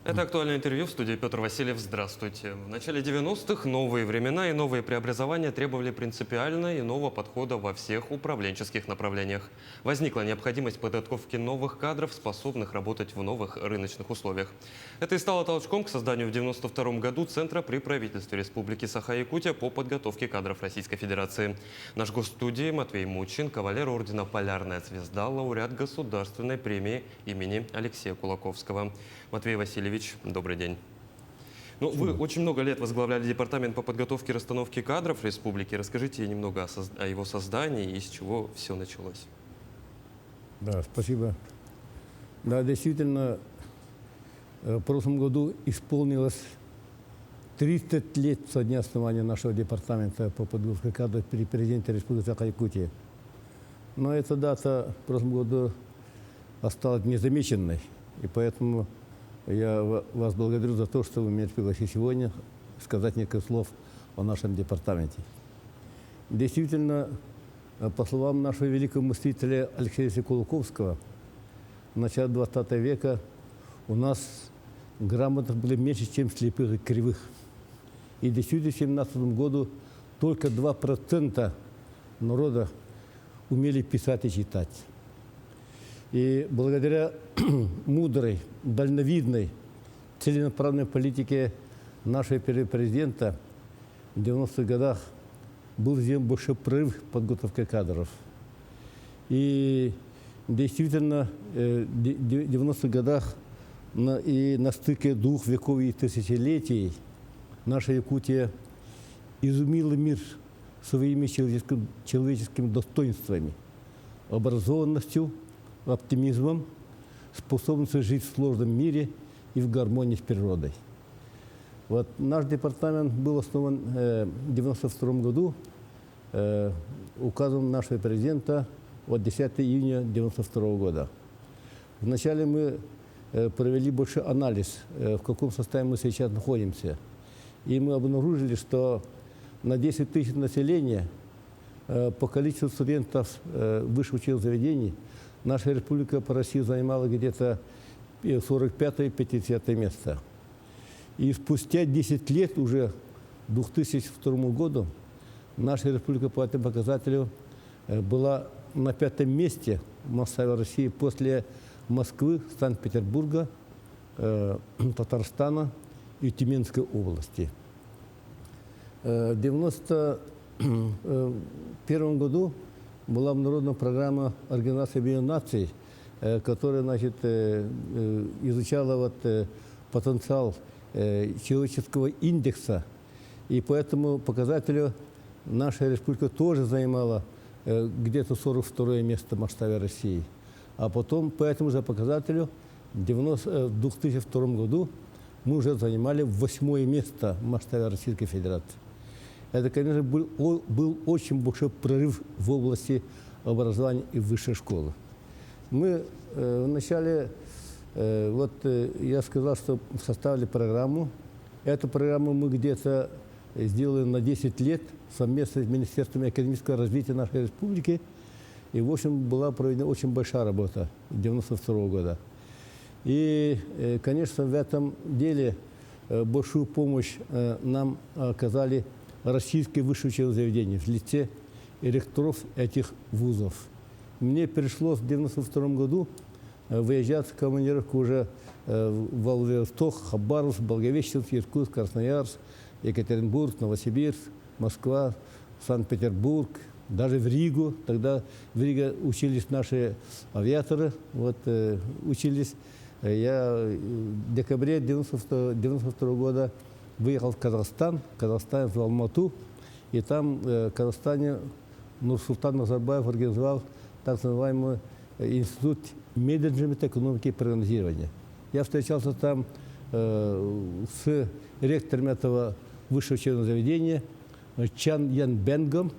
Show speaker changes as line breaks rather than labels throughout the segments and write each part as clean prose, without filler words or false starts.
Это актуальное интервью в студии Петр Васильев. Здравствуйте. В начале 90-х новые времена и новые преобразования требовали принципиально иного подхода во всех управленческих направлениях. Возникла необходимость подготовки новых кадров, способных работать в новых рыночных условиях. Это и стало толчком к созданию в 1992 году Центра при правительстве Республики Саха-Якутия по подготовке кадров Российской Федерации. Наш гость в студии Матвей Мучин, кавалер ордена «Полярная звезда», лауреат Государственной премии имени Алексея Кулаковского. Матвей Васильевич, добрый день. Вы очень много лет возглавляли департамент по подготовке и расстановке кадров республики. Расскажите немного о его создании и с чего все началось.
Да, спасибо. Да, действительно, в прошлом году исполнилось 30 лет со дня основания нашего департамента по подготовке кадров при президенте Республики Саха-Якутия. Но эта дата в прошлом году осталась незамеченной, и поэтому я вас благодарю за то, что вы меня пригласили сегодня сказать несколько слов о нашем департаменте. Действительно, по словам нашего великого мыслителя Алексея Кулаковского, в начале 20 века у нас грамотных было меньше, чем слепых и кривых. И действительно, в 1917 году только 2% народа умели писать и читать. И благодаря мудрой, дальновидной, целенаправленной политике нашего первого президента в 90-х годах был сделан большой прорыв в подготовке кадров. И действительно, в 90-х годах и на стыке двух веков и тысячелетий наша Якутия изумила мир своими человеческими достоинствами, образованностью, оптимизмом, способностью жить в сложном мире и в гармонии с природой. Вот наш департамент был основан в 1992 году указом нашего президента от 10 июня 1992 года. Вначале мы провели большой анализ, в каком состоянии мы сейчас находимся. И мы обнаружили, что на 10 тысяч населения по количеству студентов высших учебных заведений наша республика по России занимала где-то 45-50 место. И спустя 10 лет, уже к 2002 году, наша республика по этому показателю была на 5-м месте в масштабе России после Москвы, Санкт-Петербурга, Татарстана и Тюменской области. В 1991 году была обнародована программа Организации Объединенных Наций, которая, изучала потенциал человеческого индекса. И по этому показателю наша республика тоже занимала где-то 42-е место в масштабе России. А потом по этому же показателю в 2002 году мы уже занимали 8-е место в масштабе Российской Федерации. Это, конечно, был очень большой прорыв в области образования и высшей школы. Мы вначале, я сказал, что составили программу. Эту программу мы где-то сделали на 10 лет совместно с Министерством экономического развития нашей республики. И, в общем, была проведена очень большая работа 1992 года. И, конечно, в этом деле большую помощь нам оказали российские высшие учебные заведения в лице ректоров этих вузов. Мне пришлось в 1992 году выезжать в командировку уже в Владивосток, Хабаровск, Благовещенск, Иркутск, Красноярск, Екатеринбург, Новосибирск, Москва, Санкт-Петербург, даже в Ригу. Тогда в Риге учились наши авиаторы, учились. Я в декабре 1992 года выехал в Казахстан в Алмату, и там в Казахстане Нурсултан Назарбаев организовал так называемый институт менеджмента, экономики и прогнозирования. Я встречался там с ректором этого высшего учебного заведения Чан Ян Бенгом,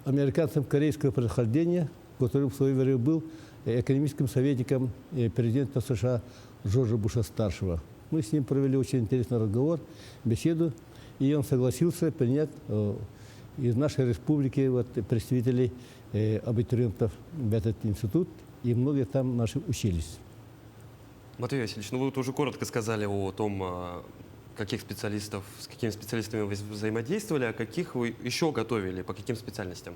американцем корейского происхождения, который в свое время был экономическим советником президента США Джорджа Буша-старшего. Мы с ним провели очень интересный разговор, беседу, и он согласился принять из нашей республики представителей абитуриентов в этот институт, и многие там наши учились.
Матвей Васильевич, ну вы вот уже коротко сказали о том, каких специалистов, с какими специалистами вы взаимодействовали, а каких вы еще готовили, по каким специальностям?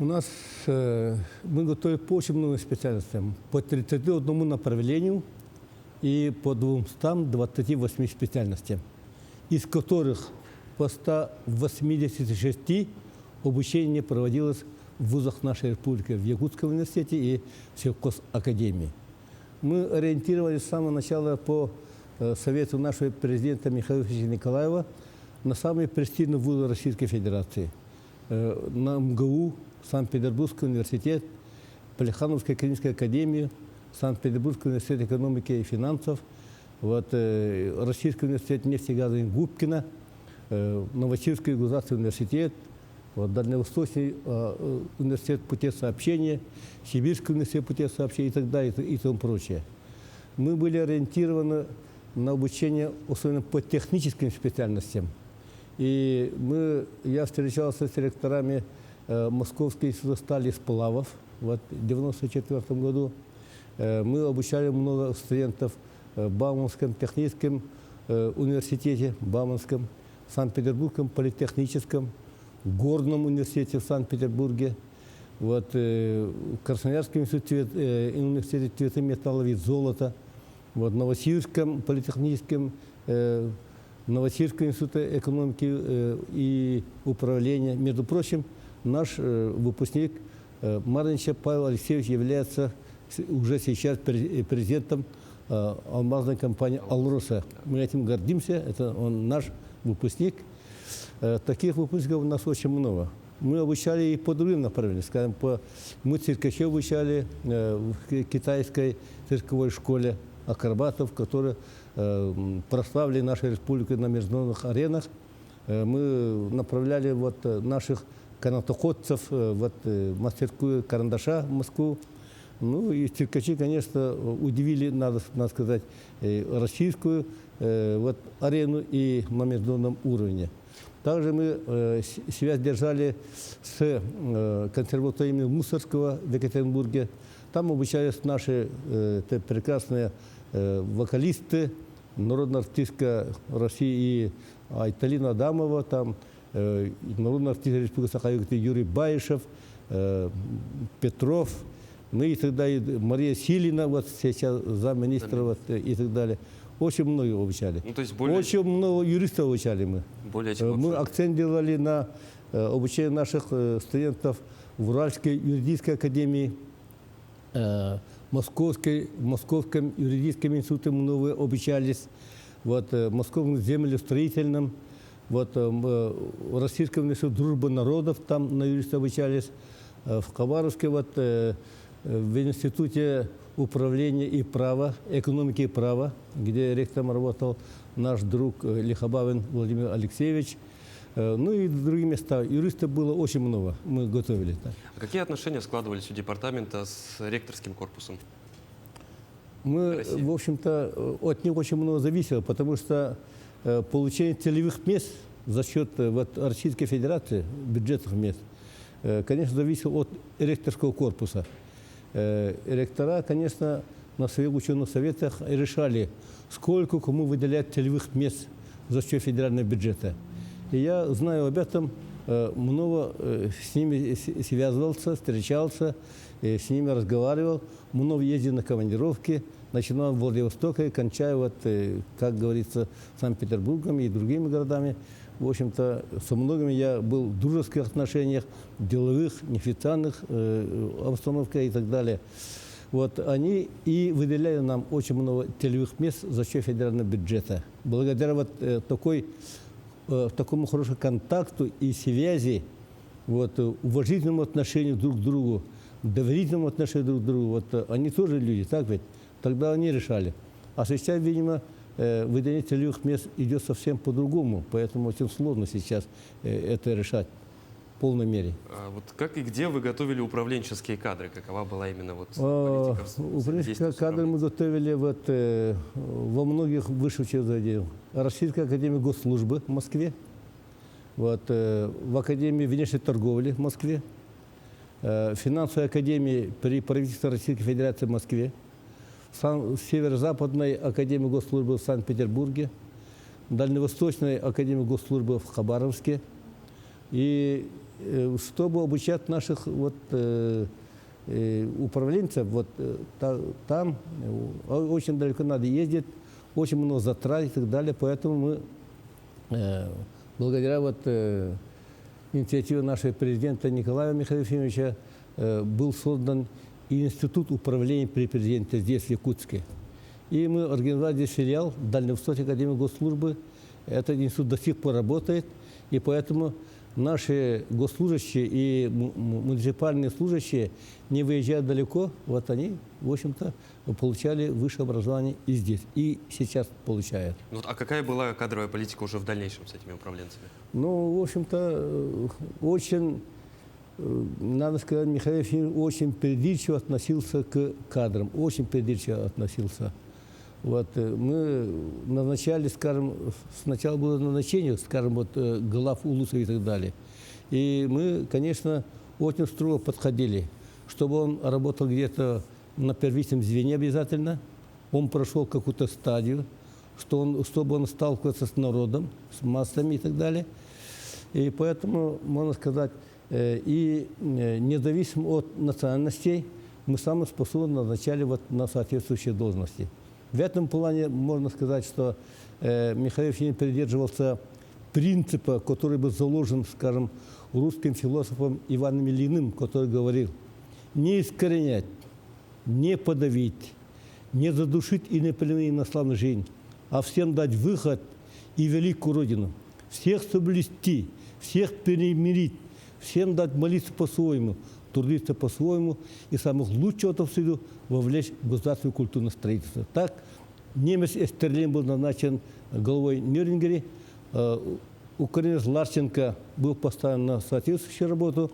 У нас мы готовы по очень многим специальностям, по 31 направлению и по 228 специальностям, из которых по 186 обучение проводилось в вузах нашей республики, в Якутском университете и в сельхозакадемии. Мы ориентировались с самого начала по совету нашего президента Михаила Ильича Николаева на самые престижные вузы Российской Федерации. На МГУ, Санкт-Петербургский университет, Плехановская клиническая академия, Санкт-Петербургский университет экономики и финансов, Российский университет нефти и газа Губкина, Новосибирский государственный университет, Дальневосточный университет путей сообщения, Сибирский университет путей сообщения и так далее и тому прочее. Мы были ориентированы на обучение, особенно по техническим специальностям. И я встречался с ректорами Московской института стали и сплавов в 1994 году. Мы обучали много студентов в Бауманском техническом университете, Бауманском, Санкт-Петербургском политехническом, Горном университете в Санкт-Петербурге, Красноярском университете цвета металлов и золота, Новосибирском политехническом, Новосибирском институте экономики и управления. Между прочим, наш выпускник Марнича Павел Алексеевич является уже сейчас президентом алмазной компании «Алроса». Мы этим гордимся, это он наш выпускник. Таких выпускников у нас очень много. Мы обучали и по другим направлениям. Скажем, мы циркачей обучали в китайской цирковой школе акробатов, которые прославили нашу республику на международных аренах. Мы направляли наших канатоходцев в мастерскую карандаша в Москву. Ну и циркачи, конечно, удивили, надо сказать, российскую арену и на международном уровне. Также мы связь держали с консерваторией Мусоргского в Екатеринбурге. Там обучались наши прекрасные вокалисты, народная артистка России и Айталина Адамова, там народный артист Республики Саха-Якутия Юрий Баишев, Петров, и тогда и Мария Силина, сейчас замминистра, и так далее. Очень много обучали.
Ну, то есть
очень много юристов обучали мы. Мы акцент делали на обучение наших студентов в Уральской юридической академии, Московском юридическом институте много обучались, Московском землестроительном, Российском университете дружбы народов, там на юриста обучались, в Хабаровске, в институте управления и права, экономики и права, где ректором работал наш друг Лихобавин Владимир Алексеевич. Ну и другие места. Юристов было очень много, мы готовили. Так.
А какие отношения складывались у департамента с ректорским корпусом?
Мы, в общем-то, от них очень много зависело, потому что получение целевых мест за счет Российской Федерации, бюджетных мест, конечно, зависело от ректорского корпуса. Ректора, конечно, на своих ученых советах решали, сколько кому выделять целевых мест за счет федерального бюджета. И я знаю об этом, много с ними связывался, встречался, с ними разговаривал, много ездил на командировки, начинал в Владивостоке, кончая, как говорится, Санкт-Петербургом и другими городами. В общем-то, со многими я был в дружеских отношениях, деловых, неофициальных обстановках и так далее. Они и выделяли нам очень много целевых мест за счет федерального бюджета. Благодаря такому хорошему контакту и связи, уважительному отношению друг к другу, доверительному отношению друг к другу, они тоже люди, так ведь? Тогда они решали. А сейчас, видимо, выделение целевых мест идет совсем по-другому, поэтому очень сложно сейчас это решать в полной мере.
А как и где вы готовили управленческие кадры? Какова была именно политика?
Управленческие кадры мы готовили во многих высших учебных заведениях. Российская академия госслужбы в Москве, в Академии внешней торговли в Москве, Финансовой академии при правительстве Российской Федерации в Москве, в Северо-Западной академии госслужбы в Санкт-Петербурге, Дальневосточной академии госслужбы в Хабаровске. И чтобы обучать наших управленцев, там очень далеко надо ездить, очень много затрат и так далее. Поэтому мы, благодаря инициативе нашего президента Николая Михаила Ефимовича, был создан институт управления при президенте здесь, в Якутске. И мы организовали здесь филиал Дальневосточной академии госслужбы. Этот институт до сих пор работает, и поэтому наши госслужащие и муниципальные служащие, не выезжая далеко, они, в общем-то, получали высшее образование и здесь, и сейчас получают.
А какая была кадровая политика уже в дальнейшем с этими управленцами?
В общем-то, очень, надо сказать, Михаил Ефимович очень придирчиво относился к кадрам, очень придирчиво относился. Мы назначали, скажем, сначала было назначение, скажем, глав улусов и так далее. И мы, конечно, очень строго подходили, чтобы он работал где-то на первичном звене обязательно, он прошел какую-то стадию, чтобы он сталкивался с народом, с массами и так далее. И поэтому, можно сказать, и независимо от национальностей, мы сами способны назначали на соответствующие должности. В этом плане можно сказать, что Михаил Ефимович придерживался принципа, который был заложен, скажем, русским философом Иваном Ильиным, который говорил: не искоренять, не подавить, не задушить и не пленить на славную жизнь, а всем дать выход и великую Родину, всех соблюсти, всех перемирить, всем дать молиться по-своему, трудиться по-своему и самых лучших в среду вовлечь в государственное культурное строительство. Так немец Эстерлин был назначен главой Нюрнберга, украинец Ларченко был поставлен на соответствующую работу.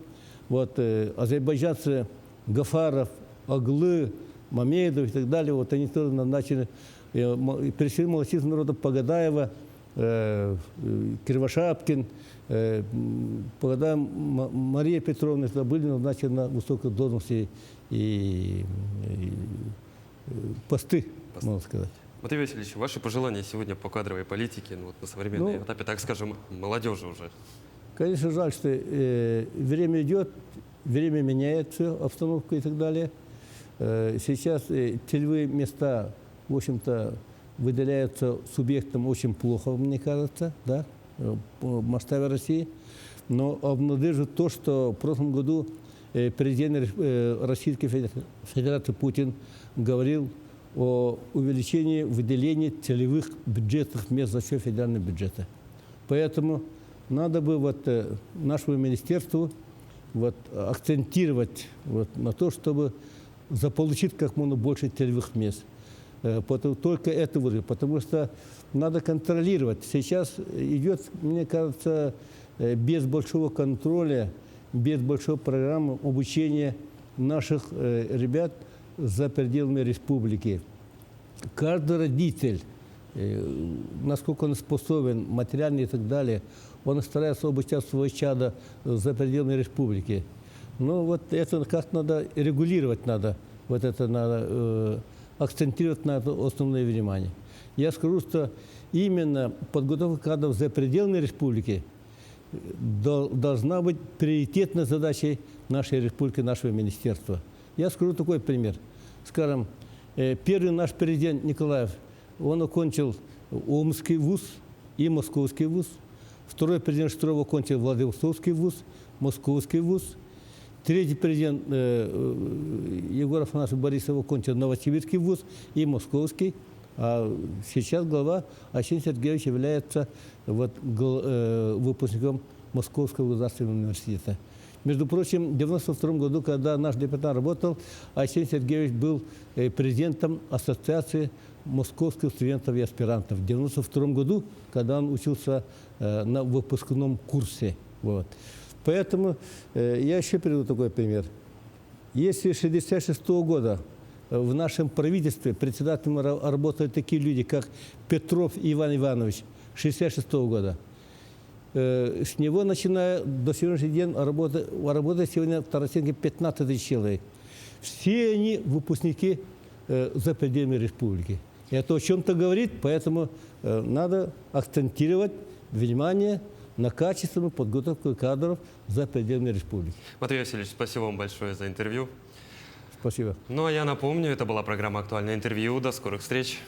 Азербайджанцы Гафаров, Аглы, Мамедов и так далее, они тоже назначены. Представитель малочисленного народа Погадаева, Кривошапкин, Мария Петровна были назначены на высокие должности и посты, можно сказать.
Матвей Васильевич, ваши пожелания сегодня по кадровой политике на современном этапе, так скажем, молодежи уже?
Конечно, жаль, что время идет, время меняет всю обстановку и так далее. Сейчас целевые места, в общем-то, выделяются субъектам очень плохо, мне кажется, да, в масштабе России. Но обнадеживает то, что в прошлом году президент Российской Федерации Путин говорил о увеличении выделения целевых бюджетных мест за счет федерального бюджета. Поэтому надо бы нашему министерству акцентировать на то, чтобы заполучить как можно больше целевых мест. Только это выразить, потому что надо контролировать. Сейчас идет, мне кажется, без большого контроля, без большой программы обучения наших ребят за пределами республики. Каждый родитель, насколько он способен, материально и так далее, он старается обучать свое чадо за пределами республики. Но это как надо регулировать надо, это надо акцентировать на это основное внимание. Я скажу, что именно подготовка кадров за пределами республики должна быть приоритетной задачей нашей республики, нашего министерства. Я скажу такой пример. Скажем, первый наш президент Николаев, он окончил Омский вуз и Московский вуз. Второй президент Штыров окончил Владивостокский вуз, Московский вуз. Третий президент Егор Афанасьевич Борисов окончил Новосибирский вуз и Московский. А сейчас глава Арсений Сергеевич является выпускником Московского государственного университета. Между прочим, в 1992 году, когда наш депутат работал, Арсений Сергеевич был президентом Ассоциации московских студентов и аспирантов. В 1992 году, когда он учился на выпускном курсе. Поэтому я еще приведу такой пример. Если с 1966 года в нашем правительстве председателем работали такие люди, как Петров Иван Иванович, 1966 года, с него, начиная до сегодняшнего дня, работает сегодня в Тарасенке 15 тысяч человек. Все они выпускники за пределами республики. И это о чем-то говорит, поэтому надо акцентировать внимание на качественную подготовку кадров за пределами республики.
Матвей Васильевич, спасибо вам большое за интервью.
Спасибо.
Ну а я напомню, это была программа «Актуальное интервью». До скорых встреч.